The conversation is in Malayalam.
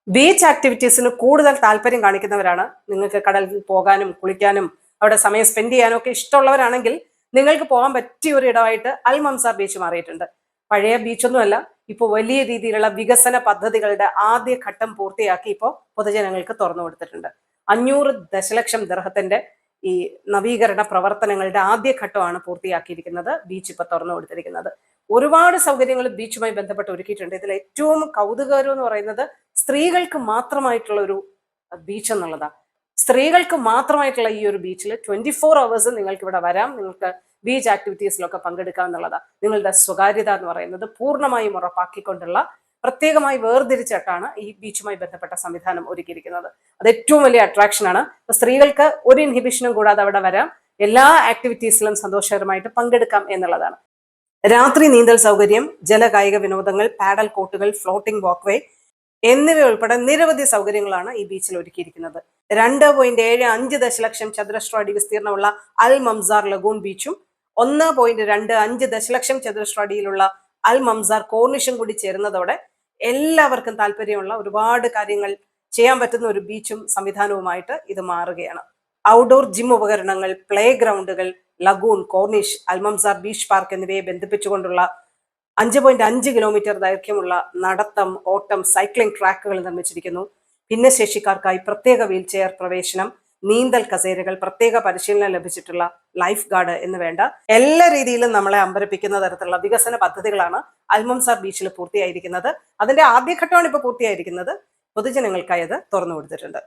ബീച്ച് ആക്ടിവിറ്റീസിന് കൂടുതൽ താല്പര്യം കാണിക്കുന്നവരാണ്, നിങ്ങൾക്ക് കടലിൽ പോകാനും കുളിക്കാനും അവിടെ സമയം സ്പെൻഡ് ചെയ്യാനും ഒക്കെ ഇഷ്ടമുള്ളവരാണെങ്കിൽ നിങ്ങൾക്ക് പോകാൻ പറ്റിയ ഒരു ഇടമായിട്ട് അൽ മംസാർ ബീച്ച് മാറിയിട്ടുണ്ട്. പഴയ ബീച്ചൊന്നുമല്ല, ഇപ്പോൾ വലിയ രീതിയിലുള്ള വികസന പദ്ധതികളുടെ ആദ്യ ഘട്ടം പൂർത്തിയാക്കി ഇപ്പോൾ പൊതുജനങ്ങൾക്ക് തുറന്നു കൊടുത്തിട്ടുണ്ട്. 500 ദശലക്ഷം ദിർഹത്തിന്റെ ഈ നവീകരണ പ്രവർത്തനങ്ങളുടെ ആദ്യ ഘട്ടമാണ് പൂർത്തിയാക്കിയിരിക്കുന്നത്. ബീച്ച് ഇപ്പൊ തുറന്നു കൊടുത്തിരിക്കുന്നത്. ഒരുപാട് സൗകര്യങ്ങൾ ബീച്ചുമായി ബന്ധപ്പെട്ട് ഒരുക്കിയിട്ടുണ്ട്. ഇതിൽ ഏറ്റവും കൗതുകകരം എന്ന് പറയുന്നത് സ്ത്രീകൾക്ക് മാത്രമായിട്ടുള്ള ഒരു ബീച്ച് എന്നുള്ളതാണ്. സ്ത്രീകൾക്ക് മാത്രമായിട്ടുള്ള ഈ ഒരു ബീച്ചിൽ 24 hours നിങ്ങൾക്ക് ഇവിടെ വരാം, നിങ്ങൾക്ക് ബീച്ച് ആക്ടിവിറ്റീസിലൊക്കെ പങ്കെടുക്കാം എന്നുള്ളതാണ്. നിങ്ങളുടെ സ്വകാര്യത എന്ന് പറയുന്നത് പൂർണ്ണമായും ഉറപ്പാക്കിക്കൊണ്ടുള്ള പ്രത്യേകമായി വേർതിരിച്ചിട്ടാണ് ഈ ബീച്ചുമായി ബന്ധപ്പെട്ട സംവിധാനം ഒരുക്കിയിരിക്കുന്നത്. അത് ഏറ്റവും വലിയ അട്രാക്ഷൻ ആണ്. സ്ത്രീകൾക്ക് ഒരു ഇൻഹിബിഷനും കൂടാതെ അവിടെ വരാം, എല്ലാ ആക്ടിവിറ്റീസിലും സന്തോഷകരമായിട്ട് പങ്കെടുക്കാം എന്നുള്ളതാണ്. രാത്രി നീന്തൽ സൗകര്യം, ജലകായിക വിനോദങ്ങൾ, പാഡൽ കോട്ടുകൾ, ഫ്ലോട്ടിംഗ് വാക്ക്വേ എന്നിവ ഉൾപ്പെടെ നിരവധി സൗകര്യങ്ങളാണ് ഈ ബീച്ചിൽ ഒരുക്കിയിരിക്കുന്നത്. 2.75 ദശലക്ഷം ചതുരശ്ര അടി വിസ്തീർണമുള്ള അൽ മംസാർ ലഗൂൺ ബീച്ചും 1.25 ദശലക്ഷം ചതുരശ്ര അടിയിലുള്ള അൽ മംസാർ കോർണിഷും കൂടി ചേരുന്നതോടെ എല്ലാവർക്കും താല്പര്യമുള്ള ഒരുപാട് കാര്യങ്ങൾ ചെയ്യാൻ പറ്റുന്ന ഒരു ബീച്ചും സംവിധാനവുമായിട്ട് ഇത് മാറുകയാണ്. ഔട്ട്ഡോർ ജിം ഉപകരണങ്ങൾ, പ്ലേ ഗ്രൗണ്ടുകൾ, lagoon, corniche, Al Mamzar beach park എന്നിവയെ ബന്ധിപ്പിച്ചുകൊണ്ടുള്ള 5.5 കിലോമീറ്റർ ദൈർഘ്യമുള്ള നടത്തം, ഓട്ടം, സൈക്ലിംഗ് ട്രാക്കുകൾ നിർമ്മിച്ചിരിക്കുന്നു. ഭിന്നശേഷിക്കാർക്കായി പ്രത്യേക വീൽ ചെയർ പ്രവേശനം, നീന്തൽ കസേരകൾ, പ്രത്യേക പരിശീലനം ലഭിച്ചിട്ടുള്ള ലൈഫ് ഗാർഡ് എന്ന് വേണ്ട എല്ലാ രീതിയിലും നമ്മളെ അമ്പരപ്പിക്കുന്ന തരത്തിലുള്ള വികസന പദ്ധതികളാണ് അൽമംസാർ ബീച്ചിൽ പൂർത്തിയായിരിക്കുന്നത്. അതിന്റെ ആദ്യഘട്ടമാണ് ഇപ്പോൾ പൂർത്തിയായിരിക്കുന്നത്. പൊതുജനങ്ങൾക്കായി അത് തുറന്നു കൊടുത്തിട്ടുണ്ട്.